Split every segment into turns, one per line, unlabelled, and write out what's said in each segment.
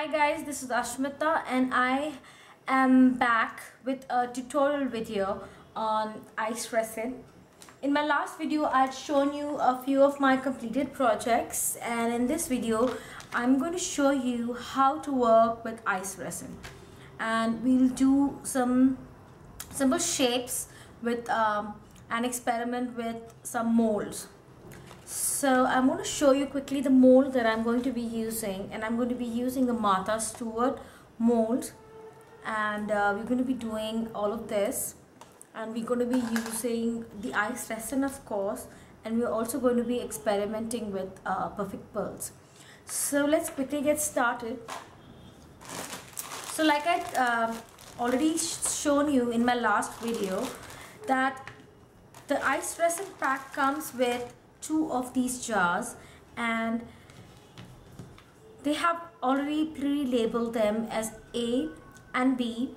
Hi guys, this is Ashmita and I am back with a tutorial video on ice resin. In my last video I had shown you a few of my completed projects, and in this video I'm going to show you how to work with ice resin, and we'll do some simple shapes with an experiment with some molds. So I'm going to show you quickly the mold that I'm going to be using, and I'm going to be using the Martha Stewart Moulds, and we're going to be doing all of this, and we're going to be using the ice resin, of course, and we're also going to be experimenting with perfect pearls. So let's quickly get started. So like I already shown you in my last video, that the ice resin pack comes with two of these jars, and they have already pre-labeled them as A and B.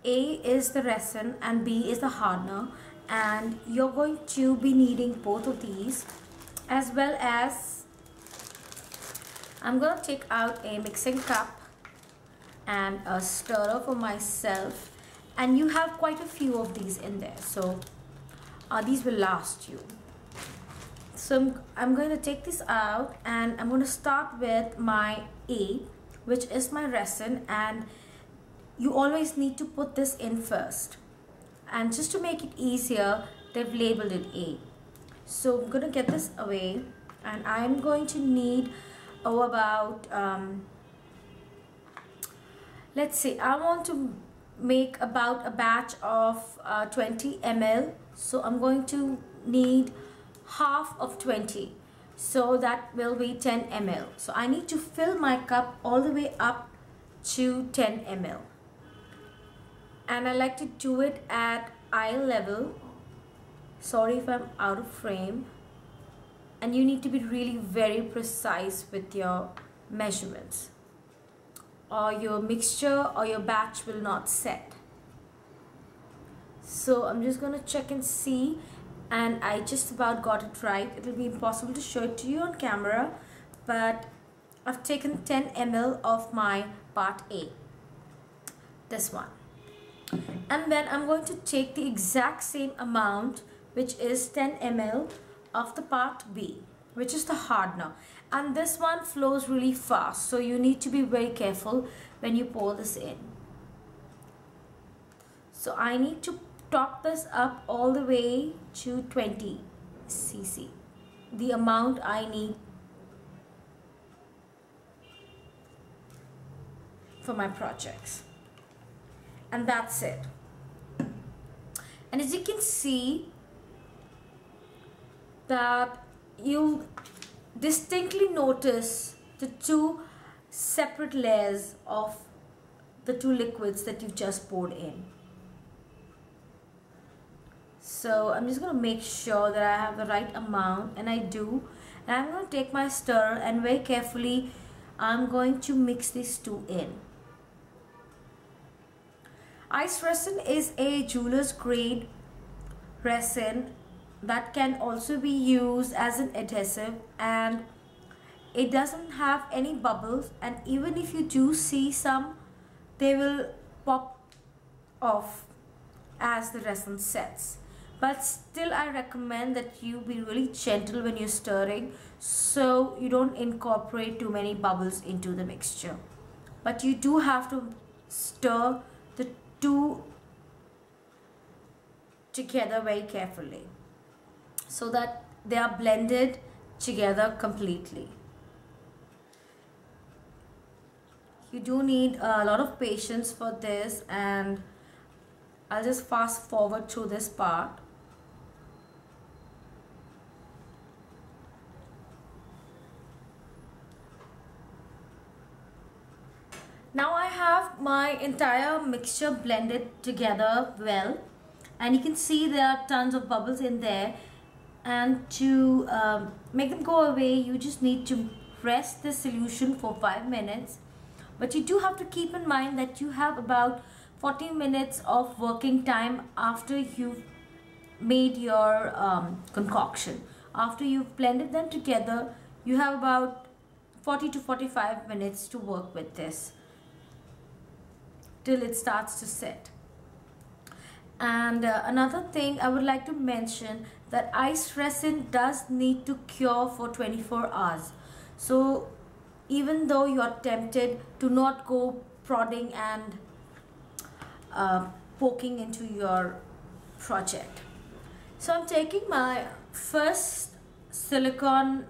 A is the resin and B is the hardener, and you're going to be needing both of these, as well as I'm going to take out a mixing cup and a stirrer for myself, and you have quite a few of these in there, so these will last you. So I'm going to take this out, and I'm going to start with my A, which is my resin, and you always need to put this in first, and just to make it easier they've labeled it A. So I'm going to get this away, and I'm going to need about let's see, I want to make about a batch of 20 ml, so I'm going to need half of 20, so that will be 10 ml. So I need to fill my cup all the way up to 10 ml, and I like to do it at eye level. Sorry if I'm out of frame, and you need to be really very precise with your measurements, or your mixture or your batch will not set. So I'm just going to check and see, and I just about got it right. It will be impossible to show it to you on camera, but I've taken 10 ml of my part A, this one, and then I'm going to take the exact same amount, which is 10 ml of the part B, which is the hardener, and this one flows really fast, so you need to be very careful when you pour this in. So I need to top this up all the way to 20 cc, the amount I need for my projects, and that's it. And as you can see, that you distinctly notice the two separate layers of the two liquids that you just poured in. So I'm just going to make sure that I have the right amount, and I do, and I'm going to take my stirrer and very carefully I'm going to mix these two in. Ice resin is a jeweler's grade resin that can also be used as an adhesive, and it doesn't have any bubbles, and even if you do see some, they will pop off as the resin sets. But still I recommend that you be really gentle when you're stirring, so you don't incorporate too many bubbles into the mixture. But you do have to stir the two together very carefully, so that they are blended together completely. You do need a lot of patience for this, and I'll just fast forward through this part. Now I have my entire mixture blended together well, and you can see there are tons of bubbles in there, and to make them go away you just need to rest the solution for 5 minutes. But you do have to keep in mind that you have about 40 minutes of working time after you've made your concoction. After you've blended them together, you have about 40 to 45 minutes to work with this. till it starts to set. And another thing I would like to mention, that ice resin does need to cure for 24 hours. So even though you are tempted, to not go prodding and poking into your project. So I'm taking my first silicone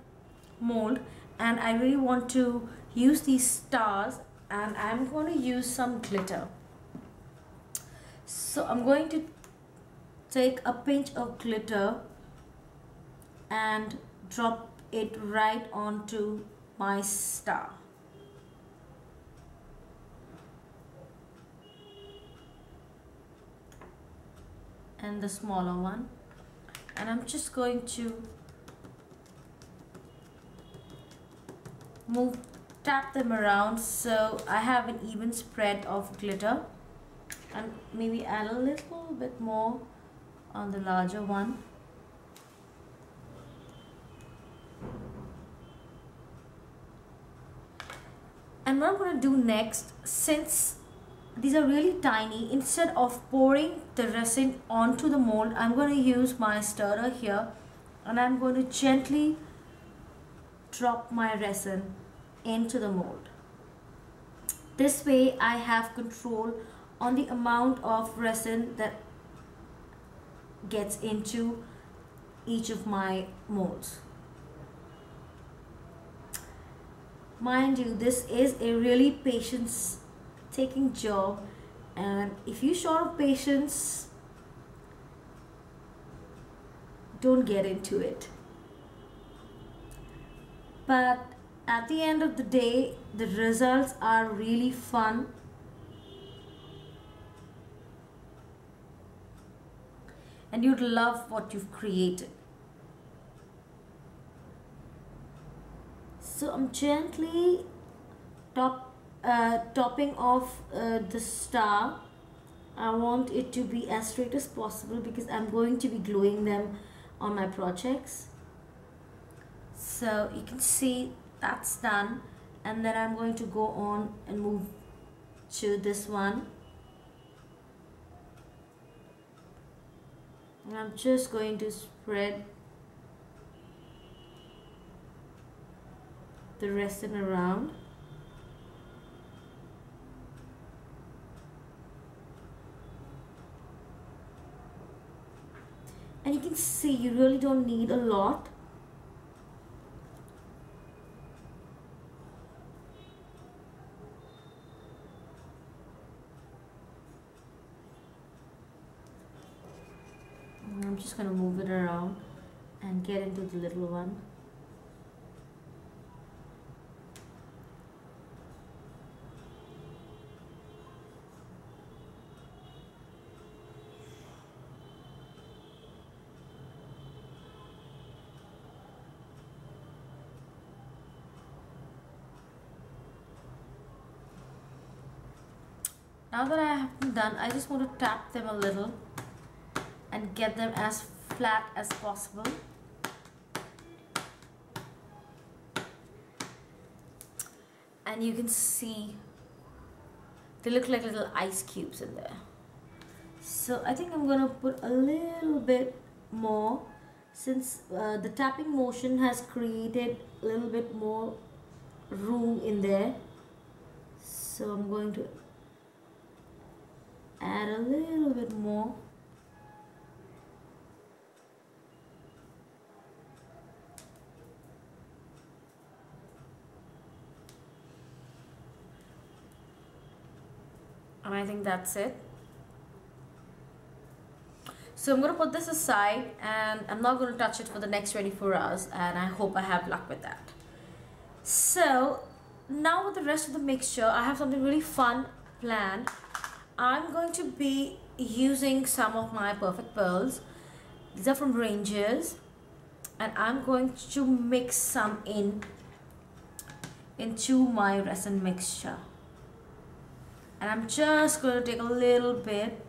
mold, and I really want to use these stars, and I'm going to use some glitter. So I'm going to take a pinch of glitter and drop it right onto my star. And the smaller one, and I'm just going to tap them around so I have an even spread of glitter, and maybe add a little bit more on the larger one. And what I'm going to do next, since these are really tiny, instead of pouring the resin onto the mold, I'm going to use my stirrer here, and I'm going to gently drop my resin into the mold. This way I have control on the amount of resin that gets into each of my molds. Mind you, this is a really patience-taking job, and if you're short of patience, don't get into it. But at the end of the day, the results are really fun. And you'd love what you've created. So I'm gently topping off the star. I want it to be as straight as possible because I'm going to be gluing them on my projects. So you can see that's done, and then I'm going to go on and move to this one. And I'm just going to spread the resin around. And you can see you really don't need a lot. I'm just going to move it around and get into the little one. Now that I have them done, I just want to tap them a little and get them as flat as possible. And you can see they look like little ice cubes in there. So I think I'm going to put a little bit more, since the tapping motion has created a little bit more room in there. So I'm going to add a little bit more. And I think that's it. So I'm going to put this aside, and I'm not going to touch it for the next 24 hours, and I hope I have luck with that. So now with the rest of the mixture, I have something really fun planned. I'm going to be using some of my perfect pearls. These are from Rangers, and I'm going to mix some into my resin mixture. And I'm just going to take a little bit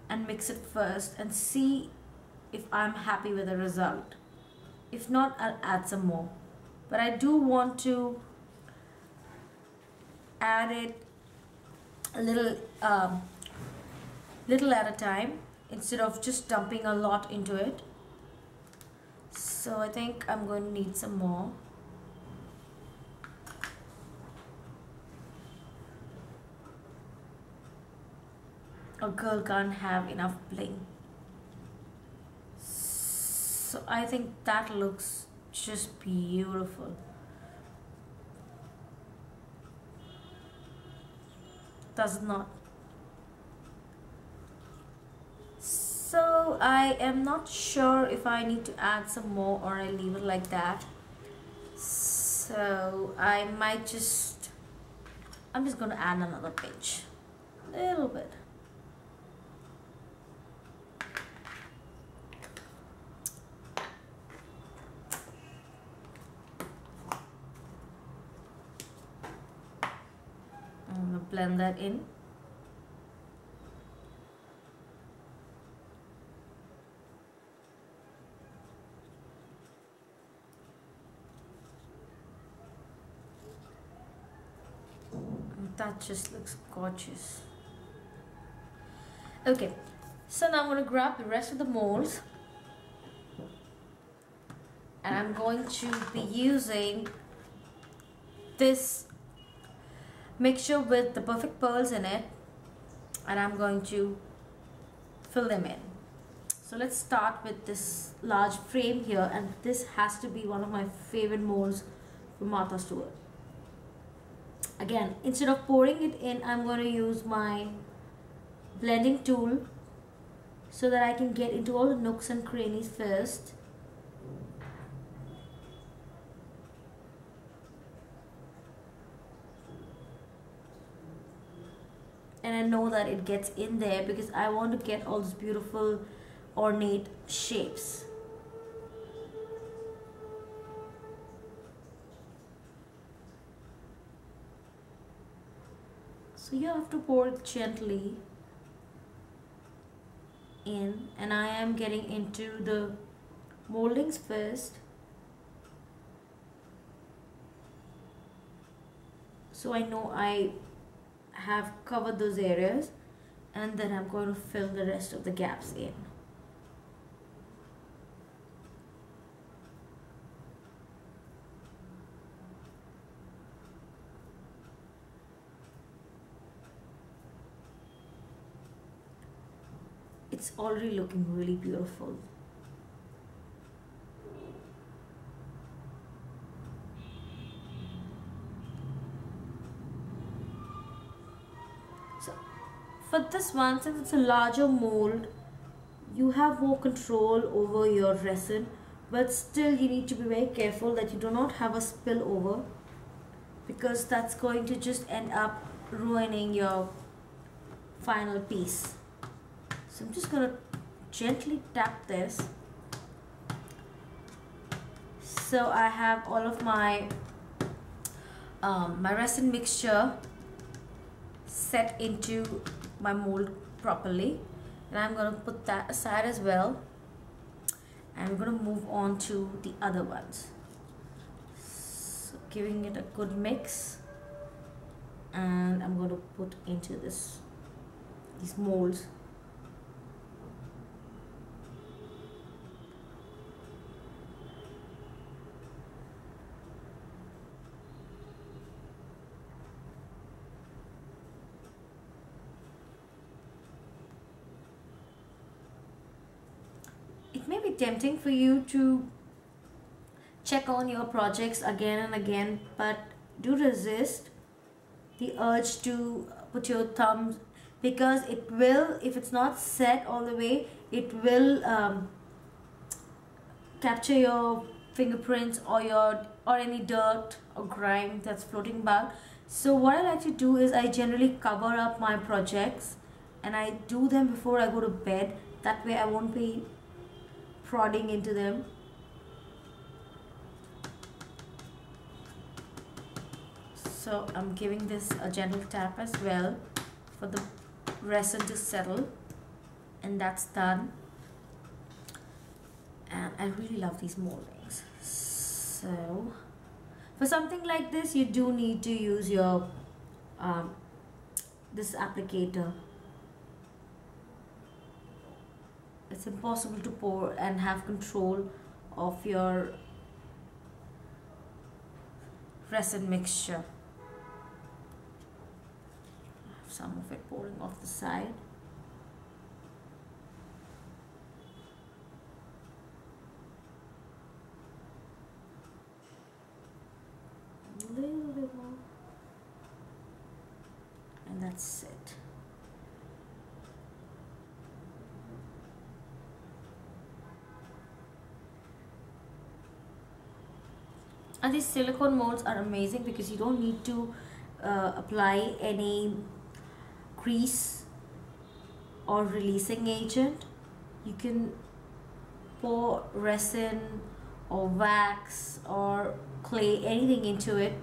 and mix it first and see if I'm happy with the result. If not, I'll add some more. But I do want to add it a little at a time instead of just dumping a lot into it. So I think I'm going to need some more. A girl can't have enough bling. So I think that looks just beautiful. Does it not? So I am not sure if I need to add some more or I leave it like that. So I might just, I'm just going to add another pinch, a little bit. I'm going to blend that in. That just looks gorgeous. Okay, so now I'm going to grab the rest of the molds and I'm going to be using this mixture with the perfect pearls in it, and I'm going to fill them in. So let's start with this large frame here, and this has to be one of my favorite molds from Martha Stewart. Again, instead of pouring it in, I'm going to use my blending tool so that I can get into all the nooks and crannies first. And I know that it gets in there because I want to get all these beautiful ornate shapes. So you have to pour it gently in, and I am getting into the moldings first. So I know I have covered those areas, and then I'm going to fill the rest of the gaps in. It's already looking really beautiful. So for this one, since it's a larger mold, you have more control over your resin, but still you need to be very careful that you do not have a spillover, because that's going to just end up ruining your final piece. So I'm just going to gently tap this. So I have all of my my resin mixture set into my mold properly, and I'm going to put that aside as well, and I'm going to move on to the other ones. So giving it a good mix, and I'm going to put into these molds. It may be tempting for you to check on your projects again and again, but do resist the urge to put your thumbs, because it will, if it's not set all the way, it will capture your fingerprints or any dirt or grime that's floating about. So what I like to do is I generally cover up my projects and I do them before I go to bed. That way I won't be prodding into them. So I'm giving this a gentle tap as well for the resin to settle, and that's done. And I really love these moldings. So for something like this, you do need to use your this applicator. It's impossible to pour and have control of your resin mixture. I have some of it pouring off the side. A little bit more. And that's it. And these silicone molds are amazing because you don't need to apply any grease or releasing agent. You can pour resin or wax or clay, anything into it,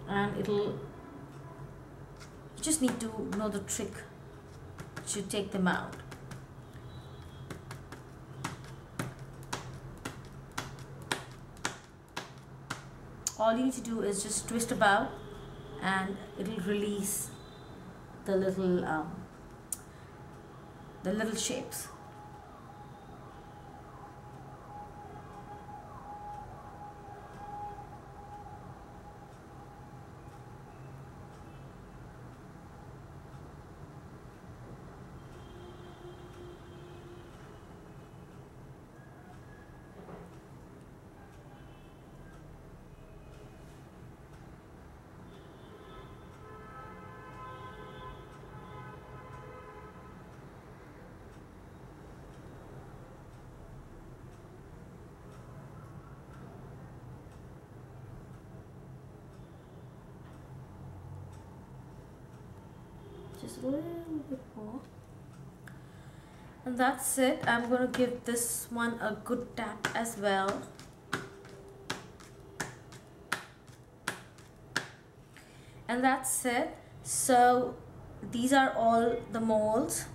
and you just need to know the trick to take them out. All you need to do is just twist about and it'll release the little shapes. Just a little bit more, and that's it. I'm going to give this one a good tap as well. And that's it. So these are all the molds,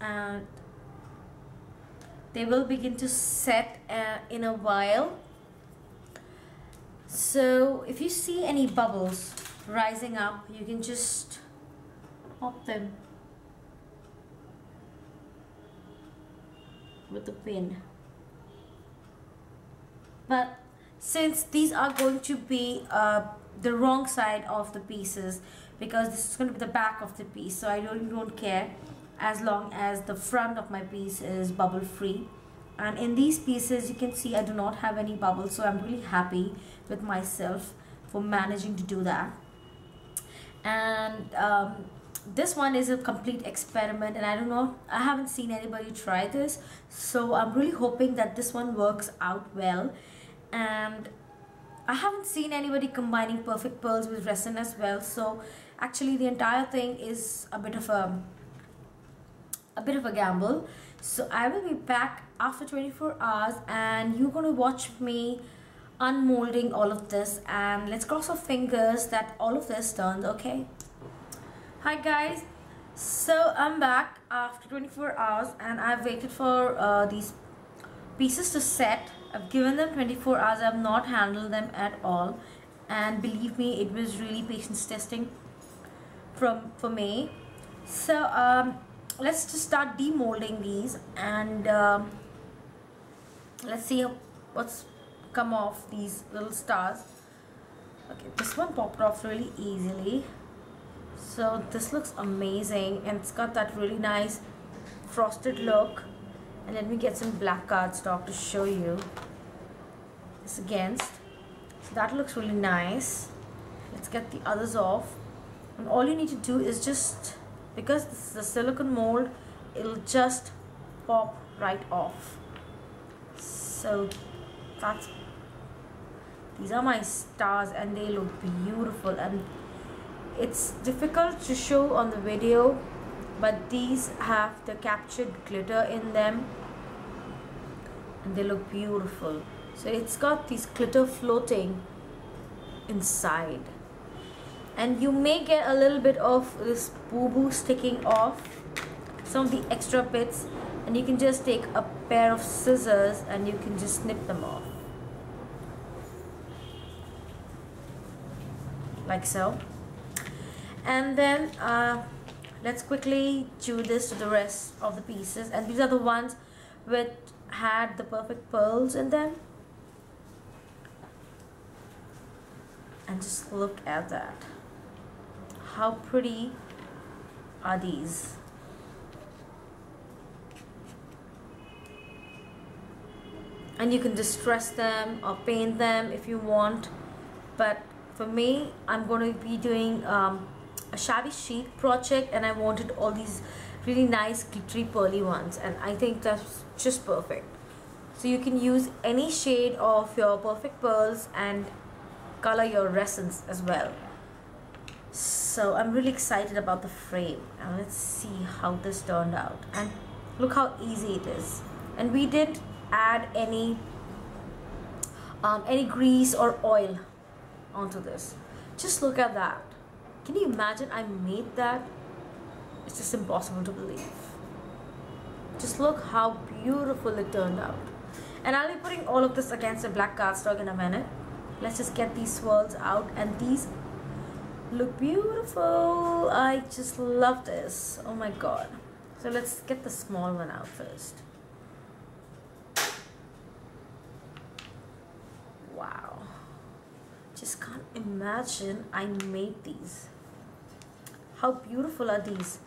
and they will begin to set in a while. So if you see any bubbles rising up, you can just pop them with the pin. But since these are going to be the wrong side of the pieces, because this is going to be the back of the piece, so I really don't care as long as the front of my piece is bubble free. And in these pieces you can see I do not have any bubbles, so I'm really happy with myself for managing to do that. And this one is a complete experiment, and I haven't seen anybody try this, so I'm really hoping that this one works out well. And I haven't seen anybody combining perfect pearls with resin as well, so actually the entire thing is a bit of a gamble. So I will be back after 24 hours and you're going to watch me unmolding all of this, and let's cross our fingers that all of this turns okay. Hi guys, so I'm back after 24 hours and I've waited for these pieces to set. I've given them 24 hours. I've not handled them at all, and believe me, it was really patience testing for me. So let's just start demolding these, and let's see what's come off these little stars. Okay, this one popped off really easily, so this looks amazing, and it's got that really nice frosted look. And let me get some black cardstock to show you this against. So that looks really nice. Let's get the others off, and all you need to do is just, because this is a silicone mold, it'll just pop right off. So these are my stars and they look beautiful, and it's difficult to show on the video, but these have the captured glitter in them and they look beautiful. So it's got these glitter floating inside, and you may get a little bit of this boo-boo sticking off, some of the extra bits, and you can just take a pair of scissors and you can just snip them off like so. And then let's quickly do this to the rest of the pieces, and these are the ones which had the perfect pearls in them. And just look at that. How pretty are these? And you can distress them or paint them if you want, but for me, I'm going to be doing a shabby chic project, and I wanted all these really nice glittery pearly ones, and I think that's just perfect. So you can use any shade of your perfect pearls and color your resins as well. So I'm really excited about the frame, and let's see how this turned out. And look how easy it is. And we didn't add any grease or oil onto this. Just look at that. Can you imagine I made that? It's just impossible to believe. Just look how beautiful it turned out. And I'll be putting all of this against a black cardstock in a minute. Let's just get these swirls out, and these look beautiful. I just love this. Oh my god. So let's get the small one out first. Wow. Just can't imagine I made these. How beautiful are these?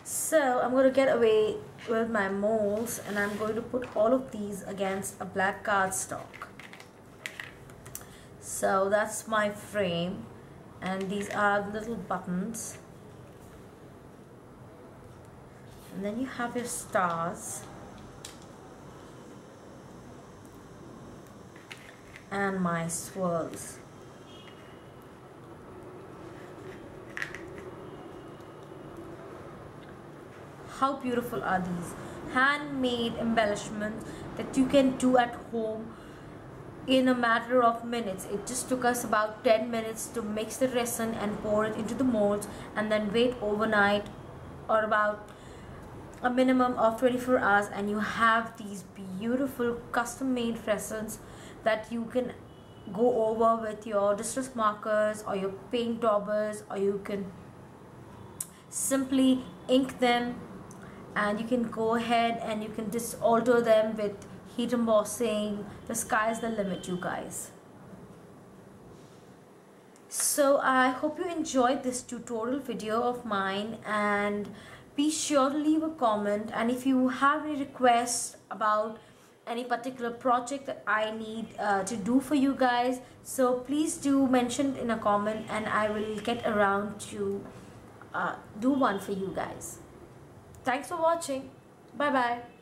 So I'm going to get away with my molds, and I'm going to put all of these against a black cardstock. So that's my frame, and these are little buttons. And then you have your stars and my swirls. How beautiful are these? Handmade embellishments that you can do at home in a matter of minutes. It just took us about 10 minutes to mix the resin and pour it into the molds, and then wait overnight or about a minimum of 24 hours, and you have these beautiful custom made resins that you can go over with your distress markers or your paint daubers, or you can simply ink them, and you can go ahead and you can just alter them with heat embossing. The sky's the limit, you guys. So I hope you enjoyed this tutorial video of mine, and be sure to leave a comment, and if you have any requests about any particular project that I need to do for you guys, so please do mention it in a comment, and I will get around to do one for you guys. Thanks for watching. Bye bye.